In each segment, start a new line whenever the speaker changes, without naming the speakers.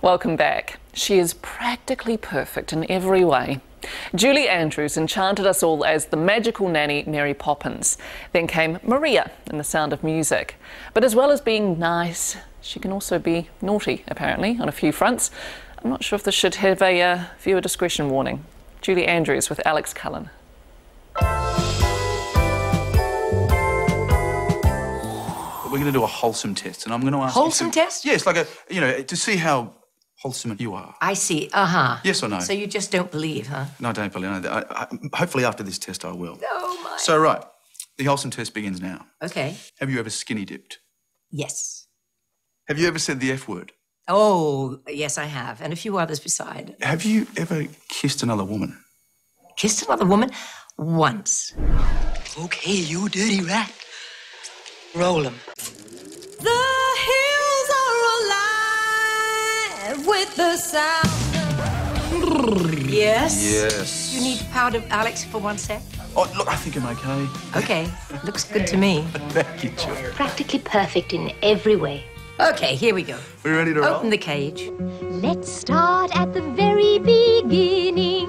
Welcome back. She is practically perfect in every way. Julie Andrews enchanted us all as the magical nanny Mary Poppins. Then came Maria in The Sound of Music. But as well as being nice, she can also be naughty, apparently, on a few fronts. I'm not sure if this should have a viewer discretion warning. Julie Andrews with Alex Cullen.
We're going to do a wholesome test, and I'm going to ask
Wholesome test?
Yes, like to see how wholesome you are.
I see.
Yes or no?
So you just don't believe, huh?
No, I don't believe. Hopefully after this test I will.
Oh, my.
So, right, the wholesome test begins now.
Okay.
Have you ever skinny dipped?
Yes.
Have you ever said the F word?
Oh, yes, I have. And a few others beside.
Have you ever kissed another woman?
Kissed another woman? Once.
Okay, you dirty rat. Roll 'em.
The hills are alive with the sound of...
Yes?
Yes.
You need powder, Alex, for 1 sec?
Oh, look, I think I'm okay.
Okay. Looks good to me.
Thank you, Jill.
Practically perfect in every way.
Okay, here we go.
We ready to roll?
Open the cage.
Let's start at the very beginning.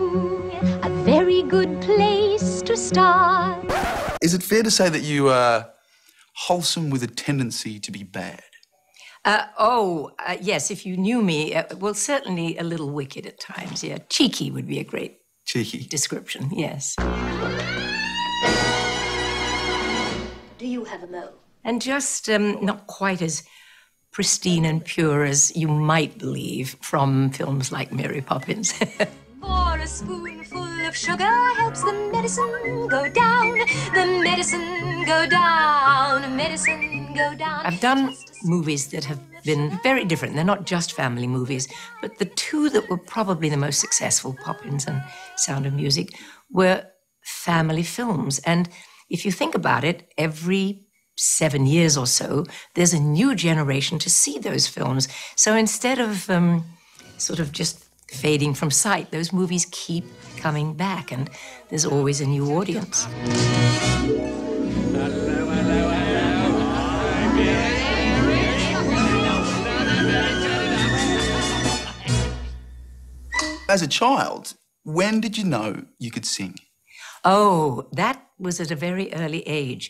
A very good place to start.
Is it fair to say that you are wholesome with a tendency to be bad?
Yes, if you knew me, well, certainly a little wicked at times, yeah. Cheeky would be a great
Cheeky.
description, yes.
Do you have a mo?
And just not quite as pristine and pure as you might believe from films like Mary Poppins.
For a spoonful of sugar helps the medicine go down. The medicine go down. Medicine go down.
I've done movies that have been very different. They're not just family movies, but the two that were probably the most successful, Poppins and Sound of Music, were family films. And if you think about it, every 7 years or so, there's a new generation to see those films. So instead of sort of just fading from sight, those movies keep coming back, and there's always a new audience.
As a child, when did you know you could sing?
Oh, that was at a very early age.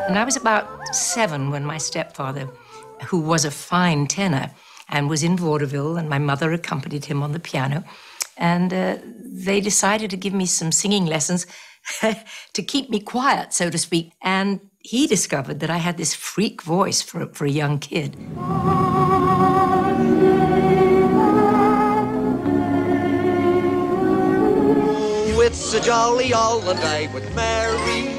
And I was about 7 when my stepfather, who was a fine tenor and was in vaudeville, and my mother accompanied him on the piano, and they decided to give me some singing lessons to keep me quiet, so to speak. And he discovered that I had this freak voice for a young kid.
It's a jolly holiday with Mary.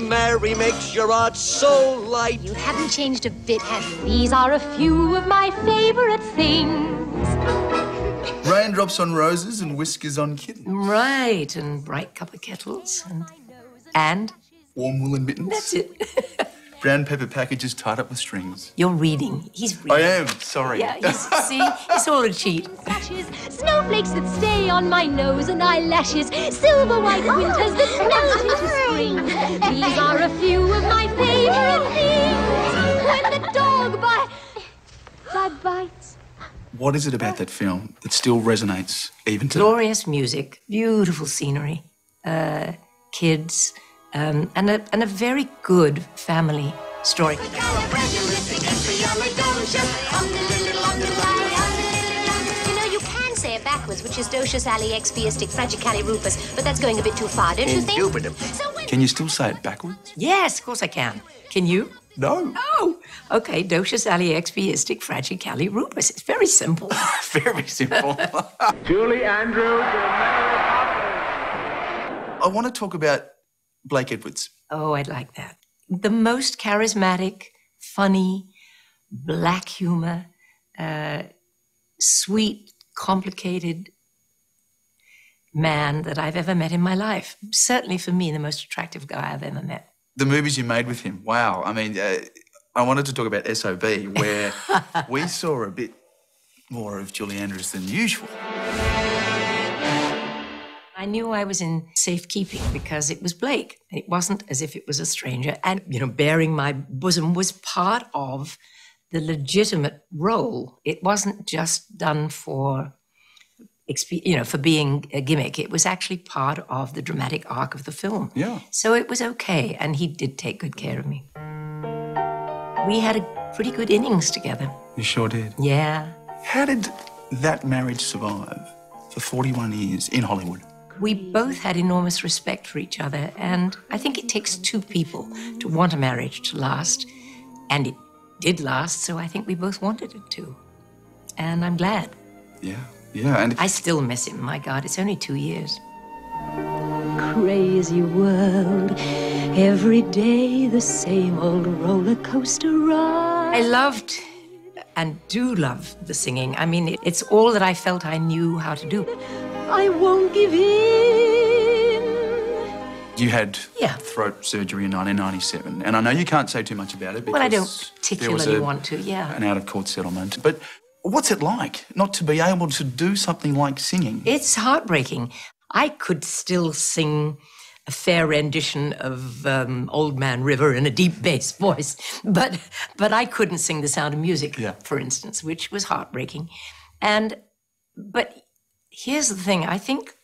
Mary makes your heart so light.
You haven't changed a bit, have you? These are a few of my favorite things.
Raindrops on roses and whiskers on kittens.
Right, and bright copper kettles, and
Warm woolen mittens.
that's it.
Brown paper packages tied up with strings.
You're reading. He's reading.
I am, sorry.
Yeah, see, it's all a cheat.
Snowflakes that stay on my nose and eyelashes. Silver white winters that melt into spring. These are a few of my favorite things. When the dog bites.
What is it about that film that still resonates even today?
Glorious music, beautiful scenery, kids, and a very good family story.
You know, you can say it backwards, which is docious ali expiistic fragicalirupus, but that's going a bit too far, don't you think? So when...
Can you still say it backwards?
Yes, of course I can. Can you?
No.
Oh, okay. Docious ali expiistic fragicalirupus. It's very simple.
Very simple.
Julie Andrews and Mary Poppins.
I want to talk about Blake Edwards.
Oh, I'd like that. The most charismatic, funny, black humor, sweet, complicated man that I've ever met in my life. Certainly for me, the most attractive guy I've ever met.
The movies you made with him, wow. I mean, I wanted to talk about S.O.B., where we saw a bit more of Julie Andrews than usual.
I I knew I was in safekeeping because it was Blake. It wasn't as if it was a stranger. And, bearing my bosom was part of the legitimate role. It wasn't just done for being a gimmick. It was actually part of the dramatic arc of the film.
Yeah.
So it was okay, and he did take good care of me. We had a pretty good innings together.
You sure did.
Yeah.
How did that marriage survive for 41 years in Hollywood?
We both had enormous respect for each other, and I think it takes two people to want a marriage to last, and it did last, so I think we both wanted it to. And I'm glad.
Yeah, and
I still miss him. My God, it's only 2 years.
Crazy world, every day the same old roller coaster ride.
I loved and do love the singing. I mean, it's all that I felt I knew how to do.
I won't give in.
you had throat surgery in 1997, and I know you can't say too much about it because
well, I don't particularly want to,
an out-of-court settlement. But what's it like not to be able to do something like singing?
It's heartbreaking. I could still sing a fair rendition of Old Man River in a deep bass voice, but I couldn't sing The Sound of Music, for instance, which was heartbreaking. But here's the thing. I think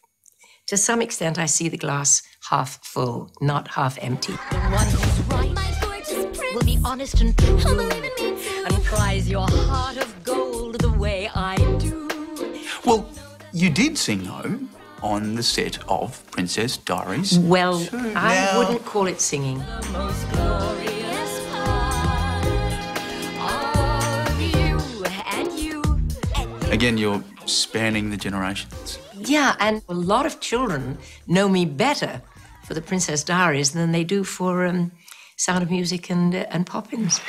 to some extent I see the glass half full, not half empty.
The one who's right, my gorgeous prince, will be honest and true, believe in me too,
and prize your heart of gold the way I do.
Well, you did sing, though, on the set of Princess Diaries.
Well, I wouldn't call it singing.
the most glorious part of you and you.
Again, you're spanning the generations.
Yeah, and a lot of children know me better for the Princess Diaries than they do for Sound of Music and Poppins.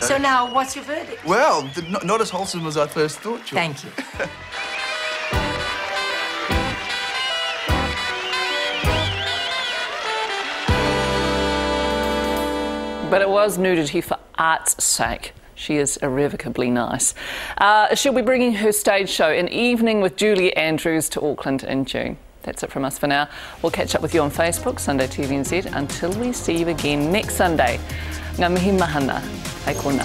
So now, what's your verdict?
Well, not as wholesome as I first thought, Julie.
Thank you.
But it was nudity for art's sake. She is irrevocably nice. She'll be bringing her stage show, An Evening with Julie Andrews, to Auckland in June. That's it from us for now. We'll catch up with you on Facebook, Sunday TVNZ, until we see you again next Sunday. Ngā mihi mahana. Hei kona.